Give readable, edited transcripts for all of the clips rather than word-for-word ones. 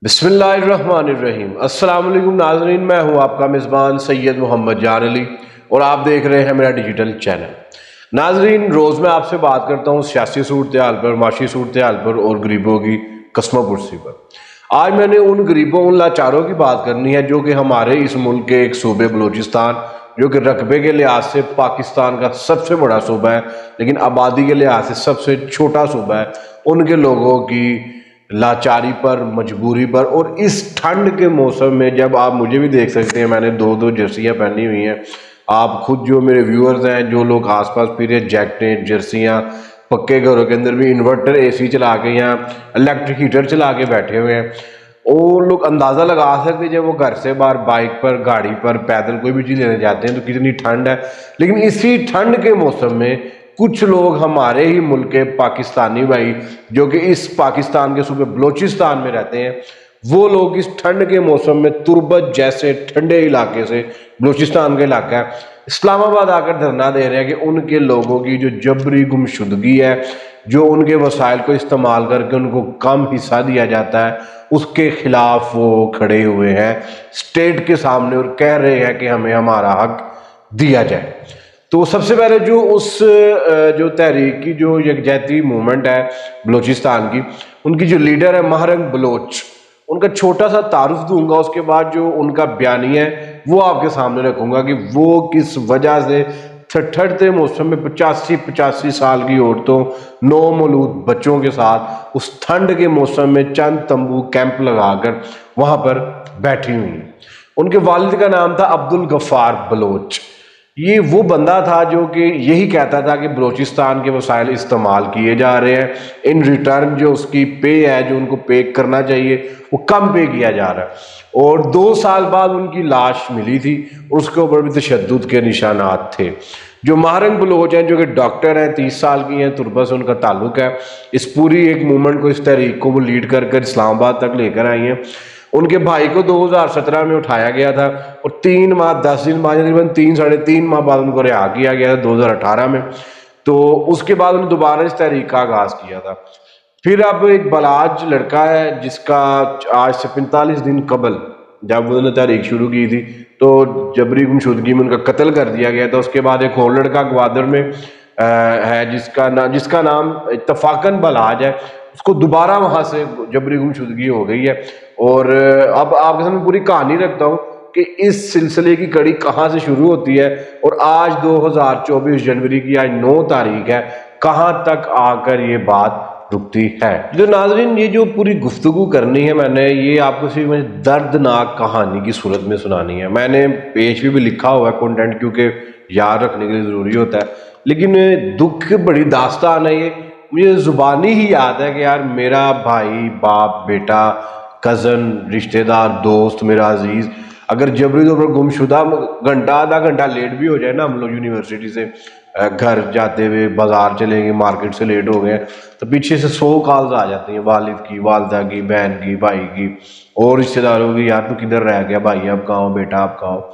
بسم اللہ الرحمن الرحیم۔ السلام علیکم ناظرین، میں ہوں آپ کا میزبان سید محمد جان علی اور آپ دیکھ رہے ہیں میرا ڈیجیٹل چینل۔ ناظرین، روز میں آپ سے بات کرتا ہوں سیاسی صورتحال پر، معاشی صورتحال پر اور غریبوں کی کسمہ پرسی پر۔ آج میں نے ان غریبوں، ان لاچاروں کی بات کرنی ہے جو کہ ہمارے اس ملک کے ایک صوبے بلوچستان، جو کہ رقبے کے لحاظ سے پاکستان کا سب سے بڑا صوبہ ہے لیکن آبادی کے لحاظ سے سب سے چھوٹا صوبہ ہے، ان کے لوگوں کی لاچاری پر، مجبوری پر، اور اس ٹھنڈ کے موسم میں جب آپ مجھے بھی دیکھ سکتے ہیں، میں نے دو جرسیاں پہنی ہوئی ہیں، آپ خود جو میرے ویورز ہیں، جو لوگ آس پاس پھر رہے، جیکٹیں، جرسیاں، پکے گھروں کے اندر بھی انورٹر اے سی چلا کے یا الیکٹرک ہیٹر چلا کے بیٹھے ہوئے ہیں، وہ لوگ اندازہ لگا سکتے ہیں جب وہ گھر سے باہر بائک پر، گاڑی پر، پیدل کوئی بھی چیز لینے جاتے ہیں تو کتنی ٹھنڈ ہے۔ لیکن اسی ٹھنڈ کے موسم میں کچھ لوگ ہمارے ہی ملک کے پاکستانی بھائی جو کہ اس پاکستان کے صوبے بلوچستان میں رہتے ہیں، وہ لوگ اس ٹھنڈ کے موسم میں تربت جیسے ٹھنڈے علاقے سے، بلوچستان کا علاقہ ہے، اسلام آباد آ کر دھرنا دے رہے ہیں کہ ان کے لوگوں کی جو جبری گمشدگی ہے، جو ان کے وسائل کو استعمال کر کے ان کو کم حصہ دیا جاتا ہے، اس کے خلاف وہ کھڑے ہوئے ہیں اسٹیٹ کے سامنے اور کہہ رہے ہیں کہ ہمیں ہمارا حق دیا جائے۔ تو سب سے پہلے جو تحریک کی جو یکجہتی موومنٹ ہے بلوچستان کی، ان کی جو لیڈر ہے مہرنگ بلوچ، ان کا چھوٹا سا تعارف دوں گا، اس کے بعد جو ان کا بیانیہ ہے وہ آپ کے سامنے رکھوں گا کہ وہ کس وجہ سے ٹھنڈتے موسم میں 85 سال کی عورتوں، نو مولود بچوں کے ساتھ اس ٹھنڈ کے موسم میں چند تمبو کیمپ لگا کر وہاں پر بیٹھی ہوئی ہیں۔ ان کے والد کا نام تھا عبد الغفار بلوچ۔ یہ وہ بندہ تھا جو کہ یہی کہتا تھا کہ بلوچستان کے وسائل استعمال کیے جا رہے ہیں، ان ریٹرن جو اس کی پے ہے، جو ان کو پے کرنا چاہیے، وہ کم پے کیا جا رہا ہے۔ اور 2 سال بعد ان کی لاش ملی تھی اور اس کے اوپر بھی تشدد کے نشانات تھے۔ جو مہرنگ بلوچ ہیں، جو کہ ڈاکٹر ہیں، 30 سال کی ہیں، تربت سے ان کا تعلق ہے، اس پوری ایک موومنٹ کو، اس تحریک کو وہ لیڈ کر کر اسلام آباد تک لے کر آئی ہیں۔ ان کے بھائی کو 2017 میں اٹھایا گیا تھا اور 3 ماہ 10 دن بعد، تقریباً 3-3.5 ماہ بعد ان کو رہا کیا گیا تھا 2018 میں۔ تو اس کے بعد انہوں نے دوبارہ اس تحریک کا آغاز کیا تھا۔ پھر اب ایک بلاج لڑکا ہے جس کا آج سے 45 دن قبل جب انہوں نے تحریک شروع کی تھی تو جبری گمشدگی میں ان کا قتل کر دیا گیا تھا۔ اس کے بعد ایک اور لڑکا گوادر میں ہے جس کا نام اتفاقاً بلاج ہے، اس کو دوبارہ وہاں سے جبری گمشدگی ہو گئی ہے۔ اور اب آپ کے سامنے پوری کہانی رکھتا ہوں کہ اس سلسلے کی کڑی کہاں سے شروع ہوتی ہے اور آج 2024 جنوری کی آج 9 تاریخ ہے، کہاں تک آ کر یہ بات رکتی ہے۔ جو ناظرین، یہ جو پوری گفتگو کرنی ہے میں نے، یہ آپ کو صرف دردناک کہانی کی صورت میں سنانی ہے۔ میں نے پیج پہ بھی لکھا ہوا ہے کنٹینٹ، کیونکہ یاد رکھنے کے لیے ضروری ہوتا ہے، لیکن دکھ بڑی داستان ہے یہ، مجھے زبانی ہی یاد ہے کہ یار میرا بھائی، باپ، بیٹا، کزن، رشتہ دار، دوست، میرا عزیز اگر جبری طور پر گم شدہ، گھنٹہ آدھا گھنٹہ لیٹ بھی ہو جائے نا، ہم لوگ یونیورسٹی سے گھر جاتے ہوئے بازار چلیں گے، مارکیٹ سے لیٹ ہو گئے تو پیچھے سے 100 کالز آ جاتی ہیں، والد کی، والدہ کی، بہن کی، بھائی کی اور رشتہ داروں کی، یار تو کدھر رہ گیا بھائی، اب کہاں ہو بیٹا، اب کہاں ہو۔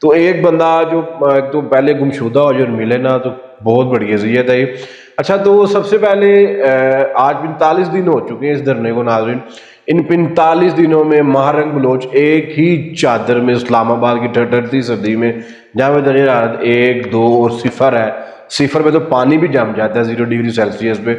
تو ایک بندہ جو ایک تو پہلے گمشدہ ہو جو ملے نا، تو بہت بڑی اذیت ہے یہ۔ اچھا، تو سب سے پہلے آج 45 دن ہو چکے ہیں اس دھرنے کو ناظرین۔ ان 45 دنوں میں مہرنگ بلوچ ایک ہی چادر میں اسلام آباد کی ٹھٹھرتی سردی میں، جہاں پہ درجہ حرارت 1، 2 اور 0 ہے، 0 پہ تو پانی بھی جم جاتا ہے 0 ڈگری سیلسیس پہ،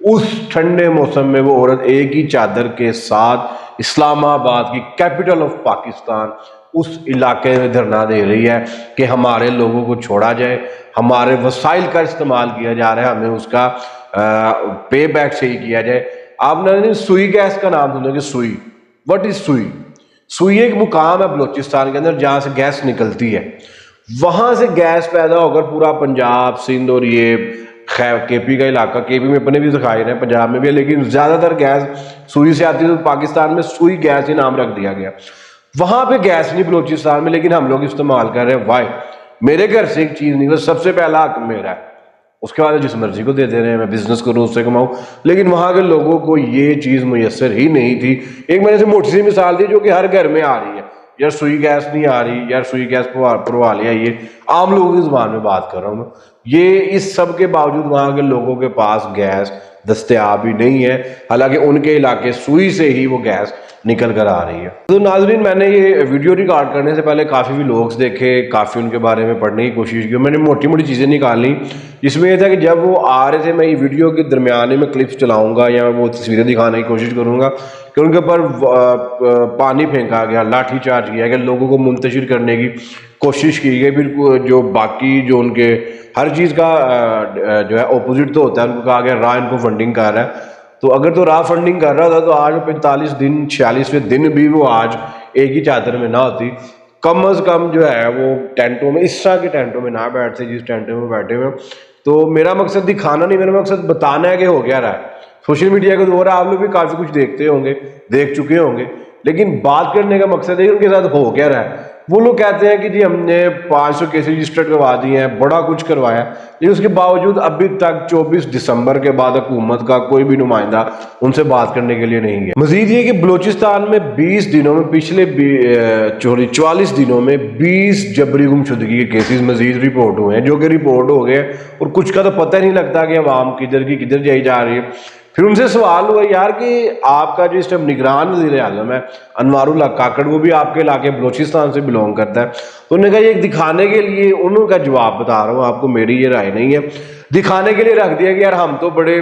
اس ٹھنڈے موسم میں وہ عورت ایک ہی چادر کے ساتھ اسلام آباد کی کیپٹل آف پاکستان اس علاقے میں دھرنا دے رہی ہے کہ ہمارے لوگوں کو چھوڑا جائے، ہمارے وسائل کا استعمال کیا جا رہا ہے، ہمیں اس کا پے بیک صحیح کیا جائے۔ آپ نے سوئی گیس کا نام سنا کہ سوئی، وٹ از سوئی؟ سوئی ایک مقام ہے بلوچستان کے اندر جہاں سے گیس نکلتی ہے، وہاں سے گیس پیدا ہو کر پورا پنجاب، سندھ اور یہ خیر کے پی کا علاقہ، کے پی میں اپنے بھی دکھائی رہے ہیں، پنجاب میں بھی ہے، لیکن زیادہ تر گیس سوئی سے آتی ہے، تو پاکستان میں سوئی گیس ہی نام رکھ دیا گیا۔ وہاں پہ گیس نہیں بلوچستان میں، لیکن ہم لوگ استعمال کر رہے ہیں۔ وائی؟ میرے گھر سے ایک چیز نکل، سب سے پہلا حق میرا ہے، اس کے بعد جس مرضی کو دے دے رہے ہیں، میں بزنس کروں، اس سے کماؤں، لیکن وہاں کے لوگوں کو یہ چیز میسر ہی نہیں تھی۔ ایک میں نے سے موٹی سی مثال دی جو کہ ہر گھر میں آ رہی ہے، یار سوئی گیس نہیں آ رہی، یار سوئی گیس پروا لیا، یہ عام لوگوں کی زبان میں بات کر رہا ہوں میں۔ یہ اس سب کے باوجود وہاں کے لوگوں کے پاس گیس دستیاب ہی نہیں ہے، حالانکہ ان کے علاقے سوئی سے ہی وہ گیس نکل کر آ رہی ہے۔ تو ناظرین، میں نے یہ ویڈیو ریکارڈ کرنے سے پہلے کافی ویلوگز دیکھے، کافی ان کے بارے میں پڑھنے کی کوشش کی، میں نے موٹی موٹی چیزیں نکالی، جس میں یہ تھا کہ جب وہ آ رہے تھے، میں یہ ویڈیو کے درمیانے میں کلپس چلاؤں گا یا وہ تصویریں دکھانے کی کوشش کروں گا کہ ان کے اوپر پانی پھینکا گیا، لاٹھی چارج کیا گیا، لوگوں کو منتشر کرنے کی کوشش کی گئی، بالکل جو باقی جو ان کے ہر چیز کا جو ہے اپوزٹ تو ہوتا ہے، ان کو کہا گیا راہ ان کو فنڈنگ کر رہا ہے۔ تو اگر تو راہ فنڈنگ کر رہا تھا تو آج 45 دن 46ویں دن بھی وہ آج ایک ہی چادر میں نہ ہوتی، کم از کم جو ہے وہ ٹینٹوں میں، اس طرح کے ٹینٹوں میں نہ بیٹھتے جس ٹینٹوں میں بیٹھے ہوئے۔ تو میرا مقصد دکھانا نہیں، میرا مقصد بتانا ہے کہ ہو کیا رہا ہے۔ سوشل میڈیا کا دور ہے، آپ لوگ بھی کافی کچھ دیکھتے ہوں گے، دیکھ چکے ہوں گے، لیکن بات کرنے کا مقصد ہے کہ ان کے ساتھ ہو کیا رہا ہے۔ وہ لوگ کہتے ہیں کہ جی ہم نے 500 کیسز رجسٹر کروا دیے ہیں، بڑا کچھ کروایا، لیکن اس کے باوجود ابھی تک 24 دسمبر کے بعد حکومت کا کوئی بھی نمائندہ ان سے بات کرنے کے لیے نہیں گیا۔ مزید یہ کہ بلوچستان میں 20 دنوں میں، پچھلے 44 دنوں میں 20 جبری گمشدگی کے کیسز مزید رپورٹ ہوئے ہیں، جو کہ رپورٹ ہو گئے، اور کچھ کا تو پتہ ہی نہیں لگتا کہ عوام کدھر کی کدھر جائی جا رہی ہے۔ پھر ان سے سوال ہوا یار کہ آپ کا جو اس ٹائم نگران وزیر اعظم ہے انوار اللہ کاکڑ، وہ بھی آپ کے علاقے بلوچستان سے بلونگ کرتا ہے، تو انہوں نے کہا یہ دکھانے کے لیے، انہوں کا جواب بتا رہا ہوں آپ کو، میری یہ رائے نہیں ہے، دکھانے کے لیے رکھ دیا کہ یار ہم تو بڑے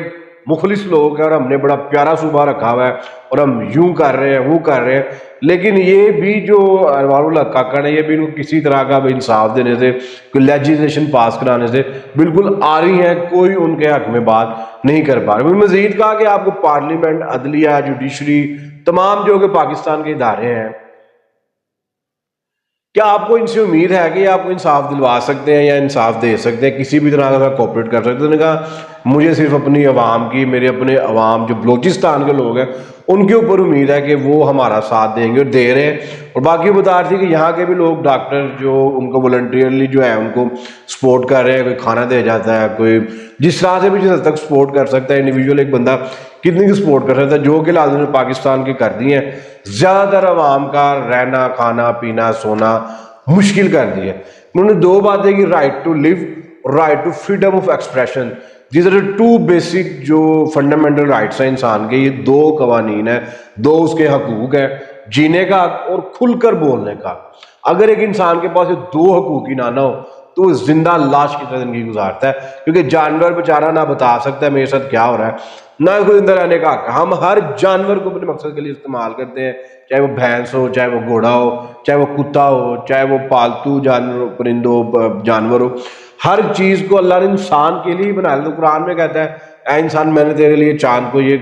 مخلص لوگ ہیں اور ہم نے بڑا پیارا صوبہ رکھا ہوا ہے اور ہم یوں کر رہے ہیں وہ کر رہے ہیں، لیکن یہ بھی جو انوار اللہ کاکڑ ہے، یہ بھی ان کو کسی طرح کا انصاف دینے سے، کوئی لیجسلیشن پاس کرانے سے بالکل آ رہی ہیں، کوئی ان کے حق میں بات نہیں کر پا رہے۔ مزید کہا کہ آپ کو پارلیمنٹ، عدلیہ، جوڈیشری، تمام جو کہ پاکستان کے ادارے ہیں، کیا آپ کو ان سے امید ہے کہ آپ کو انصاف دلوا سکتے ہیں یا انصاف دے سکتے ہیں، کسی بھی طرح کا کوپریٹ کر سکتے ہیں؟ انہوں نے کہا مجھے صرف اپنی عوام کی، میرے اپنے عوام جو بلوچستان کے لوگ ہیں ان کے اوپر امید ہے کہ وہ ہمارا ساتھ دیں گے، اور دے رہے ہیں۔ اور باقی بتا رہی تھی کہ یہاں کے بھی لوگ، ڈاکٹر جو ان کو والنٹیئرلی جو ہے ان کو سپورٹ کر رہے ہیں، کوئی کھانا دے جاتا ہے، کوئی جس طرح سے بھی جس حد تک سپورٹ کر سکتا ہے، انڈیویجول ایک بندہ کتنی کی سپورٹ کر سکتا ہے، جو کہ لازم پاکستان کی کر دی ہیں، زیادہ تر عوام کا رہنا، کھانا، پینا، سونا مشکل کر دیا۔ انہوں نے 2 باتیں کی، رائٹ ٹو لیو اور right to freedom of expression. These are 2 basic جو فنڈامنٹل رائٹس ہیں انسان کے، یہ 2 قوانین ہیں، 2 اس کے حقوق ہیں، جینے کا حق اور کھل کر بولنے کا۔ اگر ایک انسان کے پاس یہ 2 حقوق ہی نہ ہو تو وہ زندہ لاش کی طرح زندگی گزارتا ہے، کیونکہ جانور بیچارہ نہ بتا سکتا ہے میرے ساتھ کیا ہو رہا ہے، نہ کوئی اندر رہنے کا حق۔ ہم ہر جانور کو اپنے مقصد کے لیے استعمال کرتے ہیں، چاہے وہ بھینس ہو، چاہے وہ گھوڑا ہو، چاہے وہ کتا ہو، چاہے وہ پالتو جانور، پرندوں، جانور ہو، ہر چیز کو اللہ نے انسان کے لیے بنایا۔ تو قرآن میں کہتا ہے اے انسان میں نے تیرے لیے چاند کو یہ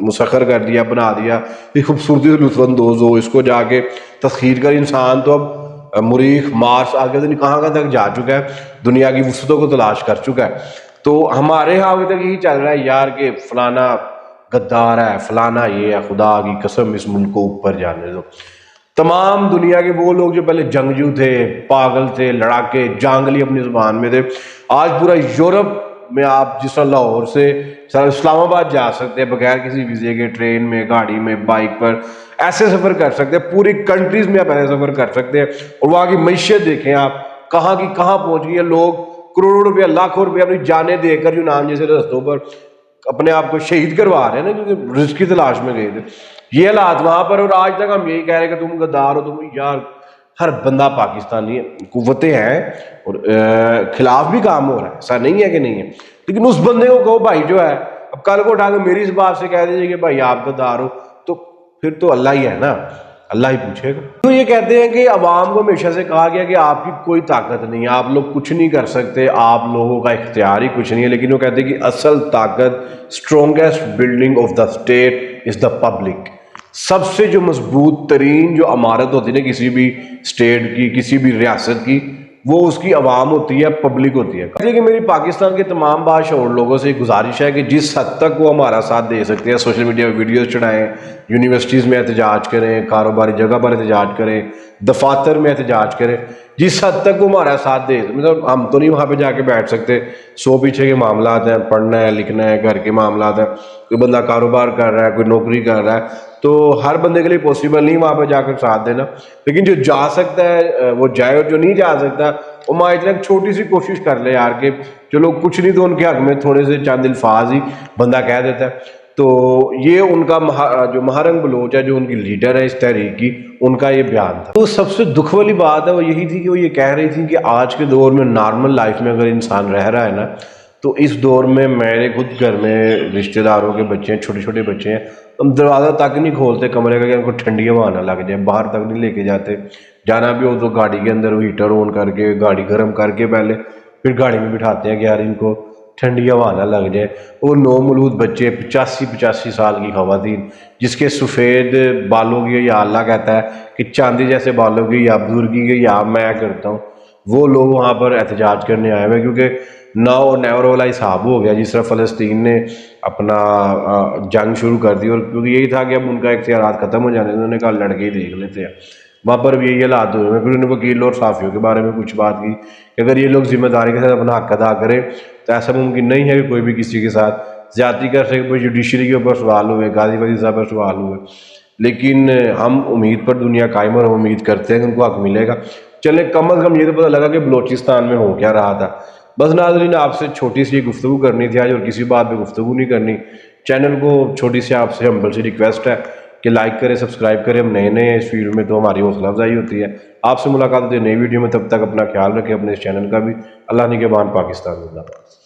مسخر کر دیا، بنا دیا، یہ خوبصورتی سے لطف اندوز ہو، اس کو جا کے تسخیر کر۔ انسان تو اب مریخ، مارس، آگے کہاں تک جا چکا ہے، دنیا کی وسعتوں کو تلاش کر چکا ہے۔ تو ہمارے ہاں ابھی تک یہی چل رہا ہے یار کہ فلانا غدار ہے، فلانا یہ ہے، خدا کی قسم اس ملک کو اوپر جانے دو۔ تمام دنیا کے وہ لوگ جو پہلے جنگجو تھے، پاگل تھے، لڑاکے، جانگلی اپنی زبان میں تھے، آج پورا یورپ میں آپ جس طرح لاہور سے اسلام آباد جا سکتے ہیں بغیر کسی ویزے کے، ٹرین میں، گاڑی میں، بائک پر ایسے سفر کر سکتے ہیں، پوری کنٹریز میں آپ ایسے سفر کر سکتے ہیں، اور وہاں کی معیشت دیکھیں آپ کہاں کی کہاں پہنچ گئی ہے۔ لوگ کروڑوں روپیہ، لاکھوں روپیہ اپنی جانیں دے کر یونان جیسے رستوں پر اپنے آپ کو شہید کروا رہے ہیں نا، کیونکہ رزق کی تلاش میں گئے تھے۔ یہ حالات وہاں پر، اور آج تک ہم یہی کہہ رہے ہیں کہ تم غدار ہو، تم یار، ہر بندہ پاکستانی ہے، قوتیں ہیں اور خلاف بھی کام ہو رہا ہے، ایسا نہیں ہے کہ نہیں ہے، لیکن اس بندے کو کہو بھائی جو ہے، اب کل کو اٹھا کے میری اس بات سے کہہ دیجیے کہ بھائی آپ غدار ہو، تو پھر تو اللہ ہی ہے نا، اللہ ہی پوچھے گا۔ تو یہ کہتے ہیں کہ عوام کو ہمیشہ سے کہا گیا کہ آپ کی کوئی طاقت نہیں ہے، آپ لوگ کچھ نہیں کر سکتے، آپ لوگوں کا اختیار ہی کچھ نہیں ہے، لیکن وہ کہتے ہیں کہ اصل طاقت، strongest building of the state is the public. سب سے جو مضبوط ترین جو عمارت ہوتی ہے نا کسی بھی اسٹیٹ کی، کسی بھی ریاست کی، وہ اس کی عوام ہوتی ہے، پبلک ہوتی ہے۔ کہ میری پاکستان کے تمام باشعور لوگوں سے گزارش ہے کہ جس حد تک وہ ہمارا ساتھ دے سکتے ہیں، سوشل میڈیا پہ ویڈیوز چڑھائیں، یونیورسٹیز میں احتجاج کریں، کاروباری جگہ پر احتجاج کریں، دفاتر میں احتجاج کریں، جس حد تک وہ ہمارا ساتھ دے. مطلب ہم تو نہیں وہاں پہ جا کے بیٹھ سکتے، 100 پیچھے کے معاملات ہیں، پڑھنا ہے لکھنا ہے، گھر کے معاملات ہیں، کوئی بندہ کاروبار کر رہا ہے، کوئی نوکری کر رہا ہے، تو ہر بندے کے لیے پاسبل نہیں وہاں پہ جا کر ساتھ دینا. لیکن جو جا سکتا ہے وہ جائے، اور جو نہیں جا سکتا وہ ماجرا ایک چھوٹی سی کوشش کر لے یار، کہ چلو کچھ نہیں تو ان کے حق میں تھوڑے سے چند الفاظ ہی بندہ کہہ دیتا ہے. تو یہ ان کا جو مہارنگ بلوچ ہے، جو ان کی لیڈر ہے اس تحریک کی، ان کا یہ بیان تھا. تو سب سے دکھ والی بات ہے وہ یہی تھی کہ وہ یہ کہہ رہی تھی کہ آج کے دور میں نارمل لائف میں اگر انسان رہ رہا ہے نا، تو اس دور میں میرے خود گھر میں رشتہ داروں کے بچے ہیں، چھوٹے چھوٹے بچے ہیں، ہم دروازہ تک نہیں کھولتے کمرے کا کہ ان کو ٹھنڈی ہوا نہ لگ جائے، باہر تک نہیں لے کے جاتے. جانا بھی ہو تو گاڑی کے اندر ہیٹر آن کر کے گاڑی گرم کر کے پہلے پھر گاڑی میں بٹھاتے ہیں کہ یار ان کو ٹھنڈی ہوا نہ لگ جائے. وہ نومولود بچے، 85 سال کی خواتین جس کے سفید بالوں کی، یا اللہ کہتا ہے کہ چاندی جیسے بالوں کی یا بزرگی کی یا میں کرتا ہوں، وہ لوگ وہاں پر احتجاج کرنے آئے ہوئے، کیونکہ ناؤ نیور والا حساب ہو گیا جس طرح فلسطین نے اپنا جنگ شروع کر دی. اور کیونکہ یہی تھا کہ اب ان کا اختیارات ختم ہو جانے، انہوں نے کہا لڑکے ہی دیکھ لیتے ہیں. وہاں پر بھی یہی حالات ہوئے ہیں. پھر انہوں نے وکیل اور صحافیوں کے بارے میں کچھ بات کی کہ اگر یہ لوگ ذمہ داری کے ساتھ اپنا حق ادا کریں تو ایسا ممکن نہیں ہے کہ کوئی بھی کسی کے ساتھ زیادتی کر سکے. کوئی جوڈیشری کے اوپر سوال ہوئے، غازی وزیر صاحب پر سوال ہوئے، لیکن ہم امید پر دنیا قائم، اور ہم امید کرتے ہیں کہ ان کو حق ملے گا. چلے کم از کم یہ تو پتہ لگا کہ بلوچستان میں ہو کیا رہا تھا. بس ناظرین، آپ سے چھوٹی سی گفتگو کرنی تھی آج، اور کسی بات پہ گفتگو نہیں کرنی. چینل کو چھوٹی سی آپ سے ہمبل سی ریکویسٹ ہے کہ لائک کریں، سبسکرائب کریں. ہم نئے ہیں اس فیلڈ میں تو ہماری حوصلہ افزائی ہوتی ہے. آپ سے ملاقات ہوتی ہے نئی ویڈیو میں، تب تک اپنا خیال رکھیں، اپنے اس چینل کا بھی. اللہ نگہبان. پاکستان زندہ باد.